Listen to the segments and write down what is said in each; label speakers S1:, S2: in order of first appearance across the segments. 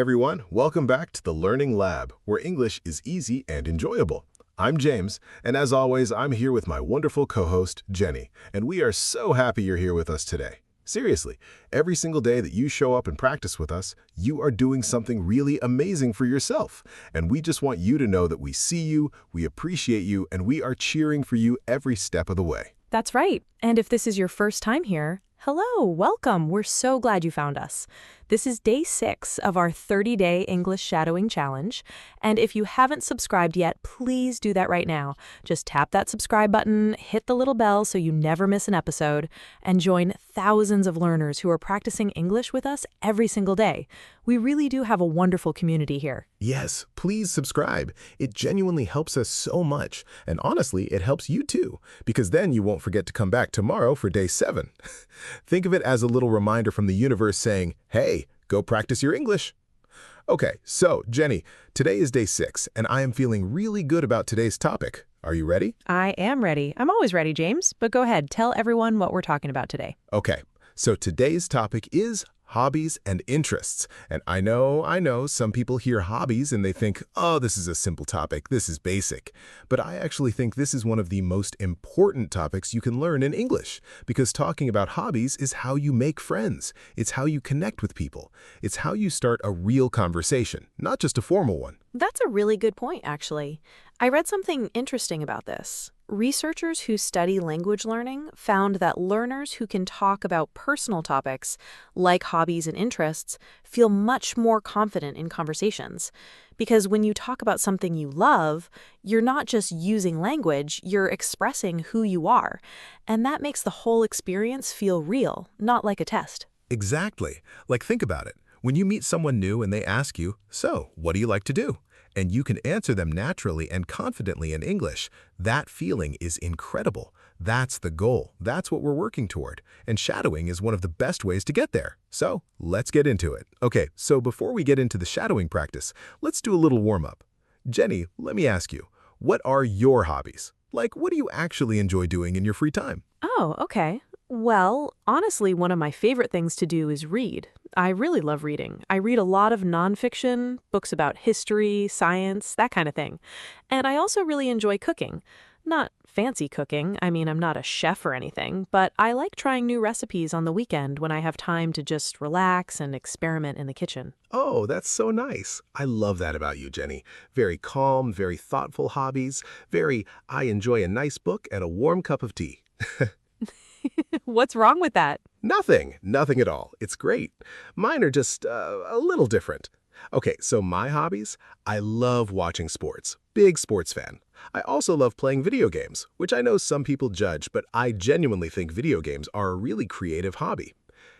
S1: everyone. Welcome back to the Learning Lab, where English is easy and enjoyable. I'm James, and as always, I'm here with my wonderful co-host, Jenny, and we are so happy you're here with us today. Seriously, every single day that you show up and practice with us, you are doing something really amazing for yourself, and we just want you to know that we see you, we appreciate you, and we are cheering for you every step of the way.
S2: That's right. And if this is your first time here, hello, welcome. We're so glad you found us. This is day 6 of our 30-day English shadowing challenge. And if you haven't subscribed yet, please do that right now. Just tap that subscribe button, hit the little bell so you never miss an episode, and join thousands of learners who are practicing English with us every single day. We really do have a wonderful community here.
S1: Yes, please subscribe. It genuinely helps us so much. And honestly, it helps you too, because then you won't forget to come back tomorrow for day 7. Think of it as a little reminder from the universe saying, hey, go practice your English. Okay, so Jenny, today is day 6, and I am feeling really good about today's topic. Are you ready?
S2: I am ready. I'm always ready, James. But go ahead, tell everyone what we're talking about today.
S1: Okay, so today's topic is hobbies and interests. And I know, some people hear hobbies and they think, oh, this is a simple topic, this is basic. But I actually think this is one of the most important topics you can learn in English, because talking about hobbies is how you make friends. It's how you connect with people. It's how you start a real conversation, not just a formal one.
S2: That's a really good point, actually. I read something interesting about this. Researchers who study language learning found that learners who can talk about personal topics, like hobbies and interests, feel much more confident in conversations. Because when you talk about something you love, you're not just using language, you're expressing who you are. And that makes the whole experience feel real, not like a test.
S1: Exactly. Like, think about it. When you meet someone new and they ask you, so, what do you like to do? And you can answer them naturally and confidently in English, that feeling is incredible. That's the goal. That's what we're working toward. And shadowing is one of the best ways to get there. So let's get into it. Okay, so before we get into the shadowing practice, let's do a little warm-up. Jenny, let me ask you, what are your hobbies? Like, what do you actually enjoy doing in your free time?
S2: Oh, okay. Well, honestly, one of my favorite things to do is read. I really love reading. I read a lot of nonfiction, books about history, science, that kind of thing. And I also really enjoy cooking. Not fancy cooking, I mean, I'm not a chef or anything, but I like trying new recipes on the weekend when I have time to just relax and experiment in the kitchen.
S1: Oh, that's so nice. I love that about you, Jenny. Very calm, very thoughtful hobbies. I enjoy a nice book and a warm cup of tea.
S2: What's wrong with that?
S1: Nothing at all. It's great. Mine are just a little different. Okay, so my hobbies? I love watching sports. Big sports fan. I also love playing video games, which I know some people judge, but I genuinely think video games are a really creative hobby.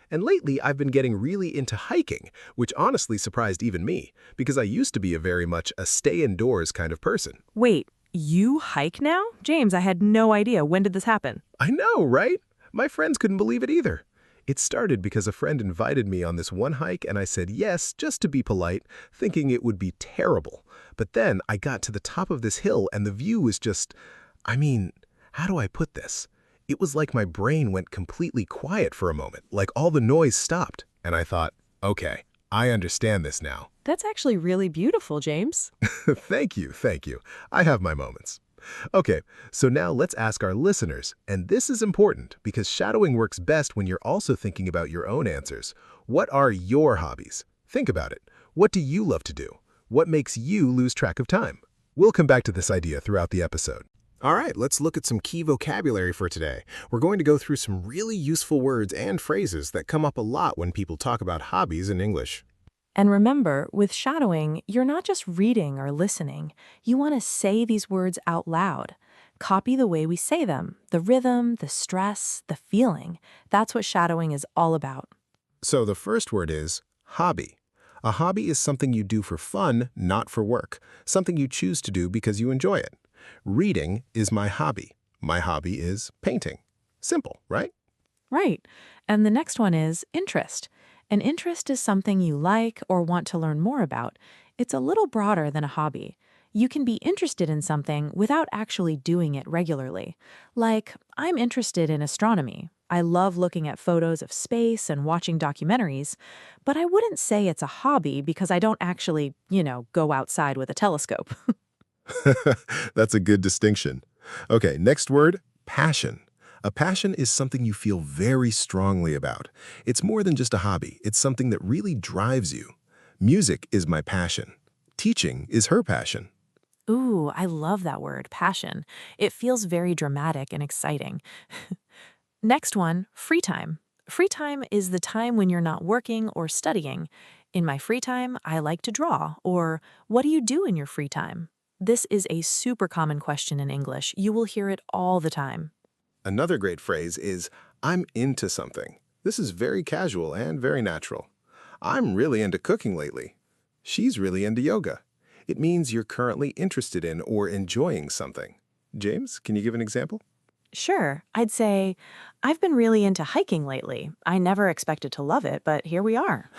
S1: And lately, I've been getting really into hiking, which honestly surprised even me, because I used to be very much a stay-indoors kind of person.
S2: Wait, you hike now? James, I had no idea. When did this happen?
S1: I know, right? My friends couldn't believe it either. It started because a friend invited me on this one hike and I said yes, just to be polite, thinking it would be terrible. But then I got to the top of this hill and the view was just, how do I put this? It was like my brain went completely quiet for a moment, like all the noise stopped. And I thought, okay, I understand this now.
S2: That's actually really beautiful, James.
S1: Thank you. I have my moments. Okay, so now let's ask our listeners, and this is important because shadowing works best when you're also thinking about your own answers. What are your hobbies? Think about it. What do you love to do? What makes you lose track of time? We'll come back to this idea throughout the episode. All right, let's look at some key vocabulary for today. We're going to go through some really useful words and phrases that come up a lot when people talk about hobbies in English.
S2: And remember, with shadowing, you're not just reading or listening. You want to say these words out loud. Copy the way we say them, the rhythm, the stress, the feeling. That's what shadowing is all about.
S1: So the first word is hobby. A hobby is something you do for fun, not for work. Something you choose to do because you enjoy it. Reading is my hobby. My hobby is painting. Simple, right?
S2: Right. And the next one is interest. An interest is something you like or want to learn more about. It's a little broader than a hobby. You can be interested in something without actually doing it regularly. Like, I'm interested in astronomy. I love looking at photos of space and watching documentaries, but I wouldn't say it's a hobby because I don't actually, go outside with a telescope.
S1: That's a good distinction. Okay, next word, passion. A passion is something you feel very strongly about. It's more than just a hobby. It's something that really drives you. Music is my passion. Teaching is her passion.
S2: Ooh, I love that word, passion. It feels very dramatic and exciting. Next one, free time. Free time is the time when you're not working or studying. In my free time, I like to draw, or what do you do in your free time? This is a super common question in English. You will hear it all the time.
S1: Another great phrase is, I'm into something. This is very casual and very natural. I'm really into cooking lately. She's really into yoga. It means you're currently interested in or enjoying something. James, can you give an example?
S2: Sure, I'd say, I've been really into hiking lately. I never expected to love it, but here we are.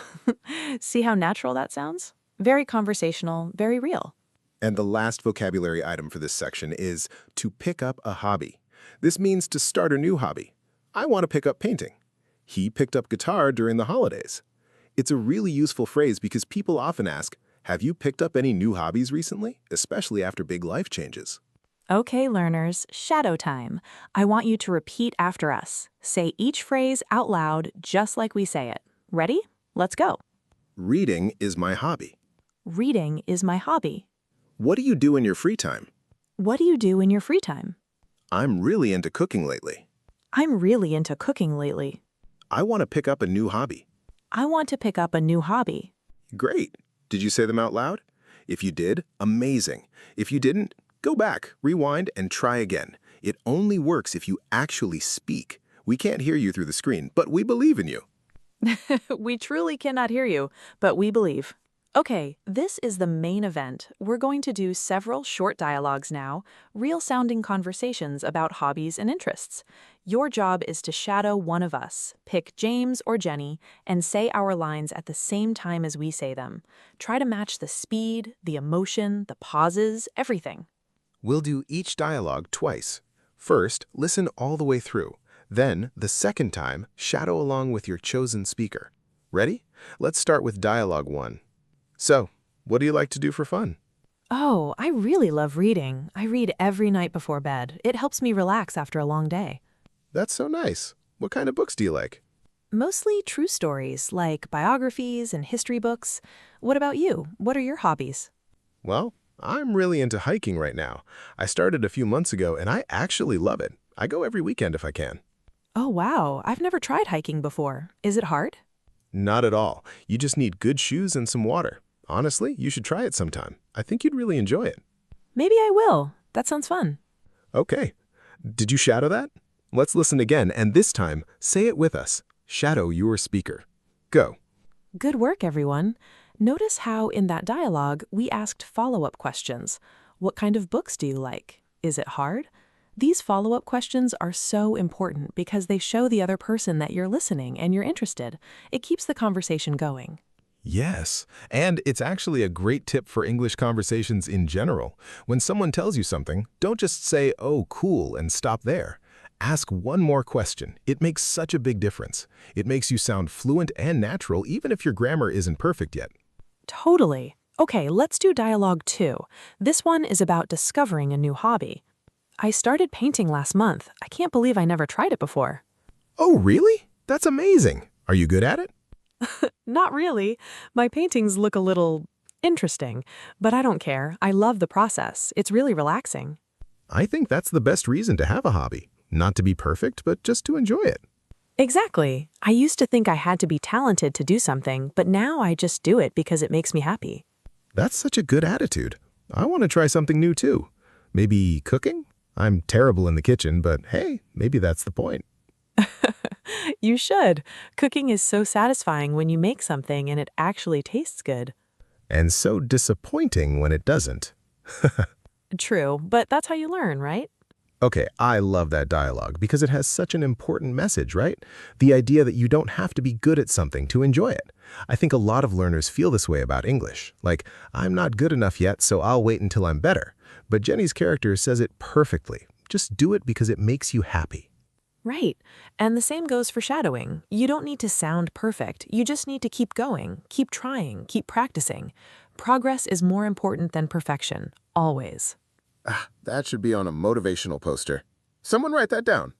S2: See how natural that sounds? Very conversational, very real.
S1: And the last vocabulary item for this section is to pick up a hobby. This means to start a new hobby. I want to pick up painting. He picked up guitar during the holidays. It's a really useful phrase because people often ask, have you picked up any new hobbies recently, especially after big life changes?
S2: Okay, learners, shadow time. I want you to repeat after us. Say each phrase out loud, just like we say it. Ready? Let's go.
S1: Reading is my hobby.
S2: Reading is my hobby.
S1: What do you do in your free time?
S2: What do you do in your free time?
S1: I'm really into cooking lately.
S2: I'm really into cooking lately.
S1: I want to pick up a new hobby.
S2: I want to pick up a new hobby.
S1: Great. Did you say them out loud? If you did, amazing. If you didn't, go back, rewind, and try again. It only works if you actually speak. We can't hear you through the screen, but we believe in you.
S2: We truly cannot hear you, but we believe. Okay, this is the main event. We're going to do several short dialogues now, real-sounding conversations about hobbies and interests. Your job is to shadow one of us, pick James or Jenny, and say our lines at the same time as we say them. Try to match the speed, the emotion, the pauses, everything.
S1: We'll do each dialogue twice. First, listen all the way through. Then, the second time, shadow along with your chosen speaker. Ready? Let's start with dialogue 1. So, what do you like to do for fun?
S2: Oh, I really love reading. I read every night before bed. It helps me relax after a long day.
S1: That's so nice. What kind of books do you like?
S2: Mostly true stories, like biographies and history books. What about you? What are your hobbies?
S1: Well, I'm really into hiking right now. I started a few months ago and I actually love it. I go every weekend if I can.
S2: Oh, wow. I've never tried hiking before. Is it hard?
S1: Not at all. You just need good shoes and some water. Honestly, you should try it sometime. I think you'd really enjoy it.
S2: Maybe I will. That sounds fun.
S1: Okay. Did you shadow that? Let's listen again, and this time, say it with us. Shadow your speaker. Go.
S2: Good work, everyone. Notice how in that dialogue we asked follow-up questions. What kind of books do you like? Is it hard? These follow-up questions are so important because they show the other person that you're listening and you're interested. It keeps the conversation going.
S1: Yes, and it's actually a great tip for English conversations in general. When someone tells you something, don't just say, oh, cool, and stop there. Ask one more question. It makes such a big difference. It makes you sound fluent and natural even if your grammar isn't perfect yet.
S2: Totally. Okay, let's do dialogue 2. This one is about discovering a new hobby. I started painting last month. I can't believe I never tried it before.
S1: Oh, really? That's amazing. Are you good at it?
S2: Not really. My paintings look a little interesting, but I don't care. I love the process. It's really relaxing.
S1: I think that's the best reason to have a hobby. Not to be perfect, but just to enjoy it.
S2: Exactly. I used to think I had to be talented to do something, but now I just do it because it makes me happy.
S1: That's such a good attitude. I want to try something new too. Maybe cooking? I'm terrible in the kitchen, but hey, maybe that's the point.
S2: You should. Cooking is so satisfying when you make something and it actually tastes good.
S1: And so disappointing when it doesn't.
S2: True, but that's how you learn, right?
S1: Okay, I love that dialogue because it has such an important message, right? The idea that you don't have to be good at something to enjoy it. I think a lot of learners feel this way about English. Like, I'm not good enough yet, so I'll wait until I'm better. But Jenny's character says it perfectly. Just do it because it makes you happy.
S2: Right. And the same goes for shadowing. You don't need to sound perfect. You just need to keep going, keep trying, keep practicing. Progress is more important than perfection, always.
S1: That should be on a motivational poster. Someone write that down.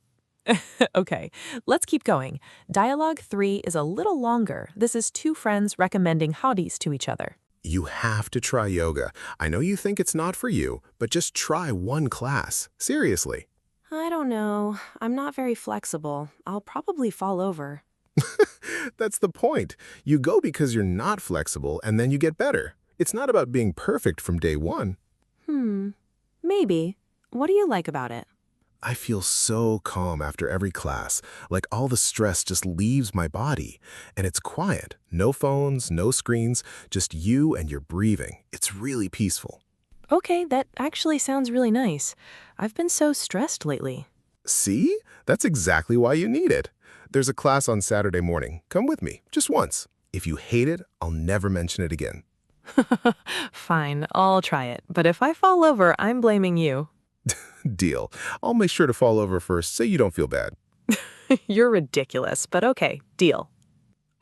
S2: Okay, let's keep going. Dialogue 3 is a little longer. This is two friends recommending hobbies to each other.
S1: You have to try yoga. I know you think it's not for you, but just try one class. Seriously.
S2: I don't know. I'm not very flexible. I'll probably fall over.
S1: That's the point. You go because you're not flexible, and then you get better. It's not about being perfect from day one.
S2: Maybe. What do you like about it?
S1: I feel so calm after every class, like all the stress just leaves my body. And it's quiet. No phones, no screens, just you and your breathing. It's really peaceful.
S2: Okay, that actually sounds really nice. I've been so stressed lately.
S1: See? That's exactly why you need it. There's a class on Saturday morning. Come with me, just once. If you hate it, I'll never mention it again.
S2: Fine, I'll try it. But if I fall over, I'm blaming you.
S1: Deal. I'll make sure to fall over first so you don't feel bad.
S2: You're ridiculous, but okay, deal.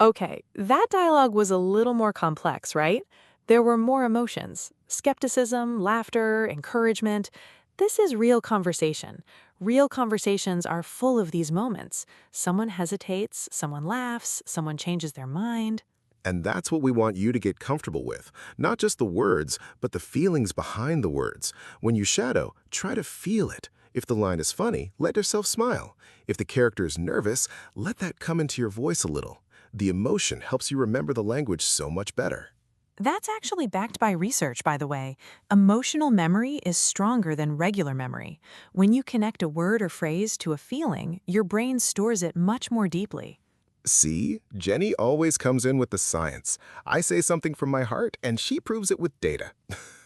S2: Okay, that dialogue was a little more complex, right? There were more emotions. Skepticism, laughter, encouragement. This is real conversation. Real conversations are full of these moments. Someone hesitates, someone laughs, someone changes their mind.
S1: And that's what we want you to get comfortable with. Not just the words, but the feelings behind the words. When you shadow, try to feel it. If the line is funny, let yourself smile. If the character is nervous, let that come into your voice a little. The emotion helps you remember the language so much better.
S2: That's actually backed by research, by the way. Emotional memory is stronger than regular memory. When you connect a word or phrase to a feeling, your brain stores it much more deeply.
S1: See? Jenny always comes in with the science. I say something from my heart, and she proves it with data.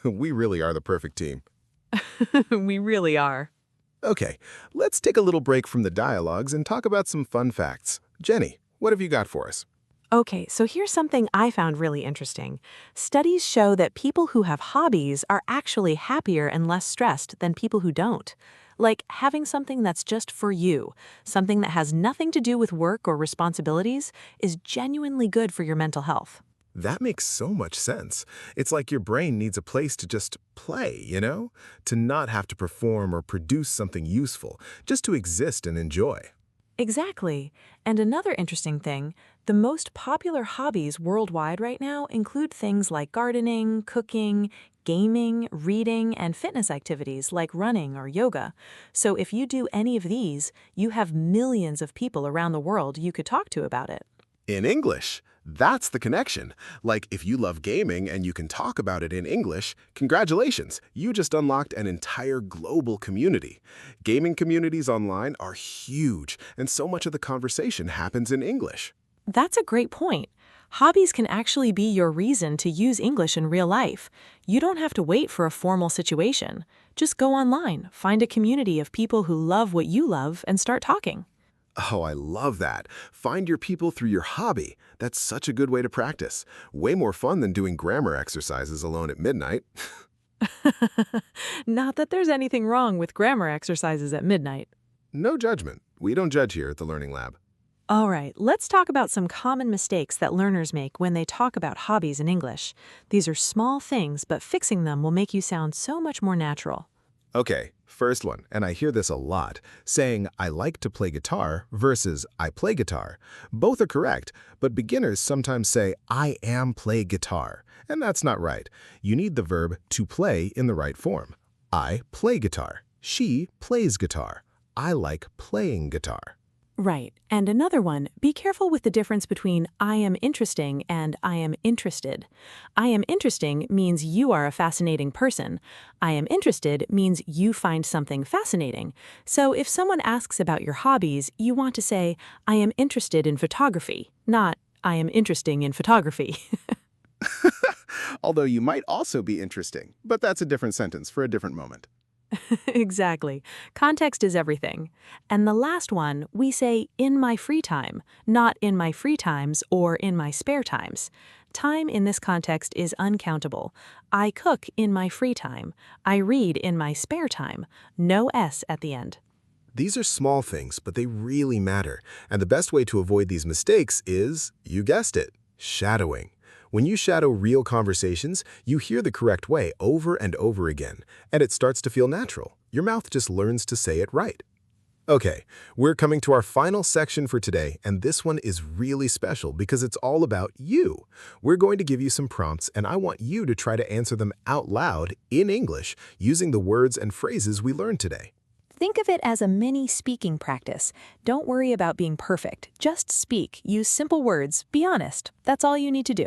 S1: We really are the perfect team.
S2: We really are.
S1: Okay, let's take a little break from the dialogues and talk about some fun facts. Jenny, what have you got for us?
S2: Okay, so here's something I found really interesting. Studies show that people who have hobbies are actually happier and less stressed than people who don't. Like having something that's just for you, something that has nothing to do with work or responsibilities, is genuinely good for your mental health.
S1: That makes so much sense. It's like your brain needs a place to just play, you know? To not have to perform or produce something useful, just to exist and enjoy.
S2: Exactly. And another interesting thing, the most popular hobbies worldwide right now include things like gardening, cooking, gaming, reading, and fitness activities like running or yoga. So if you do any of these, you have millions of people around the world you could talk to about it.
S1: In English, that's the connection. Like if you love gaming and you can talk about it in English, congratulations, you just unlocked an entire global community. Gaming communities online are huge, and so much of the conversation happens in English.
S2: That's a great point. Hobbies can actually be your reason to use English in real life. You don't have to wait for a formal situation. Just go online, find a community of people who love what you love, and start talking.
S1: Oh, I love that. Find your people through your hobby. That's such a good way to practice. Way more fun than doing grammar exercises alone at midnight.
S2: Not that there's anything wrong with grammar exercises at midnight.
S1: No judgment. We don't judge here at the Learning Lab.
S2: All right, let's talk about some common mistakes that learners make when they talk about hobbies in English. These are small things, but fixing them will make you sound so much more natural.
S1: Okay, first one, and I hear this a lot, saying I like to play guitar versus I play guitar. Both are correct, but beginners sometimes say I am play guitar, and that's not right. You need the verb to play in the right form. I play guitar. She plays guitar. I like playing guitar.
S2: Right. And another one, be careful with the difference between I am interesting and I am interested. I am interesting means you are a fascinating person. I am interested means you find something fascinating. So if someone asks about your hobbies, you want to say, I am interested in photography, not I am interesting in photography.
S1: Although you might also be interesting, but that's a different sentence for a different moment.
S2: Exactly. Context is everything. And the last one, we say in my free time, not in my free times or in my spare times. Time in this context is uncountable. I cook in my free time. I read in my spare time. No S at the end.
S1: These are small things, but they really matter. And the best way to avoid these mistakes is, you guessed it, shadowing. When you shadow real conversations, you hear the correct way over and over again, and it starts to feel natural. Your mouth just learns to say it right. Okay, we're coming to our final section for today, and this one is really special because it's all about you. We're going to give you some prompts, and I want you to try to answer them out loud in English using the words and phrases we learned today.
S2: Think of it as a mini speaking practice. Don't worry about being perfect. Just speak. Use simple words. Be honest. That's all you need to do.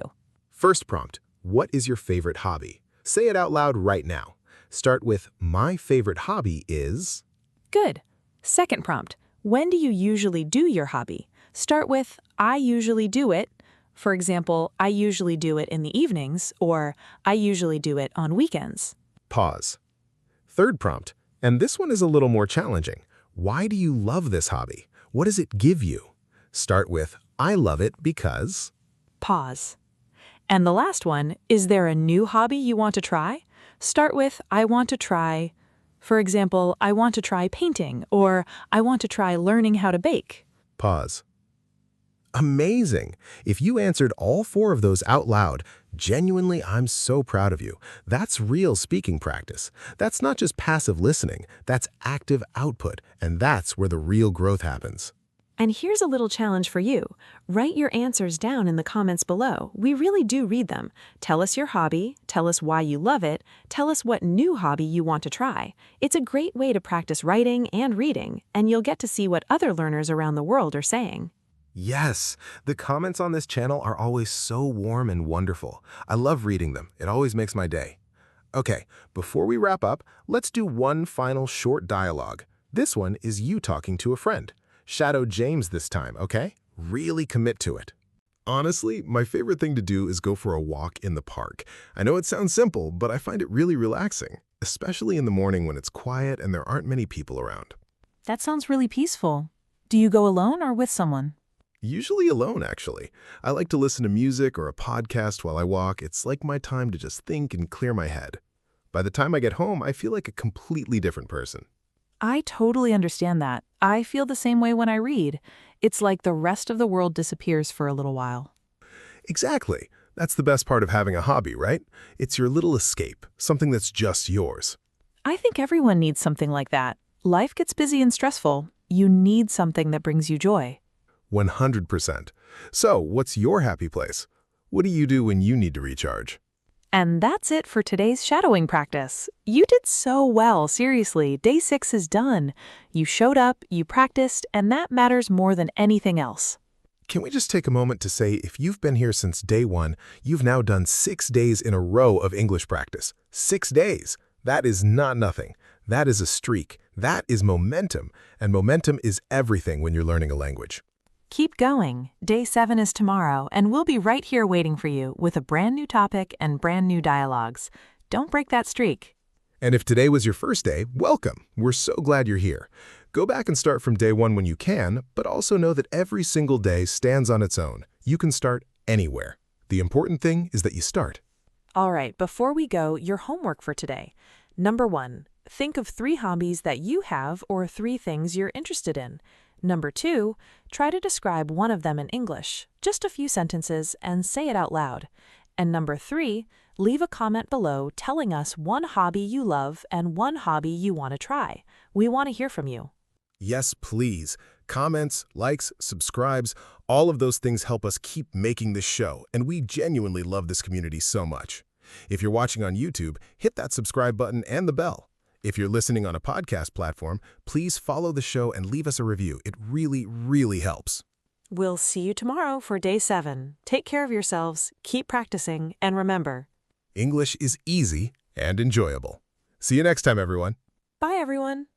S1: First prompt, what is your favorite hobby? Say it out loud right now. Start with, my favorite hobby is...
S2: Good. Second prompt, when do you usually do your hobby? Start with, I usually do it. For example, I usually do it in the evenings, or I usually do it on weekends.
S1: Pause. Third prompt, and this one is a little more challenging. Why do you love this hobby? What does it give you? Start with, I love it because...
S2: Pause. And the last one, is there a new hobby you want to try? Start with, I want to try... For example, I want to try painting, or I want to try learning how to bake.
S1: Pause. Amazing! If you answered all 4 of those out loud, genuinely, I'm so proud of you. That's real speaking practice. That's not just passive listening, that's active output, and that's where the real growth happens.
S2: And here's a little challenge for you. Write your answers down in the comments below. We really do read them. Tell us your hobby, tell us why you love it, tell us what new hobby you want to try. It's a great way to practice writing and reading, and you'll get to see what other learners around the world are saying.
S1: Yes, the comments on this channel are always so warm and wonderful. I love reading them. It always makes my day. Okay, before we wrap up, let's do one final short dialogue. This one is you talking to a friend. Shadow James this time, okay? Really commit to it. Honestly, my favorite thing to do is go for a walk in the park. I know it sounds simple, but I find it really relaxing, especially in the morning when it's quiet and there aren't many people around.
S3: That sounds really peaceful. Do you go alone or with someone?
S1: Usually alone, actually. I like to listen to music or a podcast while I walk. It's like my time to just think and clear my head. By the time I get home, I feel like a completely different person.
S3: I totally understand that. I feel the same way when I read. It's like the rest of the world disappears for a little while.
S1: Exactly. That's the best part of having a hobby, right? It's your little escape, something that's just yours.
S3: I think everyone needs something like that. Life gets busy and stressful. You need something that brings you joy.
S1: 100%. So, what's your happy place? What do you do when you need to recharge?
S3: And that's it for today's shadowing practice. You did so well, seriously. Day 6 is done. You showed up, you practiced, and that matters more than anything else.
S1: Can we just take a moment to say if you've been here since day 1, you've now done 6 days in a row of English practice. 6 days! That is not nothing. That is a streak. That is momentum. And momentum is everything when you're learning a language.
S3: Keep going. Day 7 is tomorrow, and we'll be right here waiting for you with a brand new topic and brand new dialogues. Don't break that streak.
S1: And if today was your first day, welcome. We're so glad you're here. Go back and start from day 1 when you can, but also know that every single day stands on its own. You can start anywhere. The important thing is that you start.
S2: All right, before we go, your homework for today. Number 1, think of 3 hobbies that you have or 3 things you're interested in. Number 2, try to describe one of them in English, just a few sentences, and say it out loud. And number 3, leave a comment below telling us one hobby you love and one hobby you want to try. We want to hear from you.
S1: Yes, please. Comments, likes, subscribes, all of those things help us keep making this show, and we genuinely love this community so much. If you're watching on YouTube, hit that subscribe button and the bell. If you're listening on a podcast platform, please follow the show and leave us a review. It really, really helps.
S2: We'll see you tomorrow for day 7. Take care of yourselves, keep practicing, and remember,
S1: English is easy and enjoyable. See you next time, everyone.
S2: bye everyone.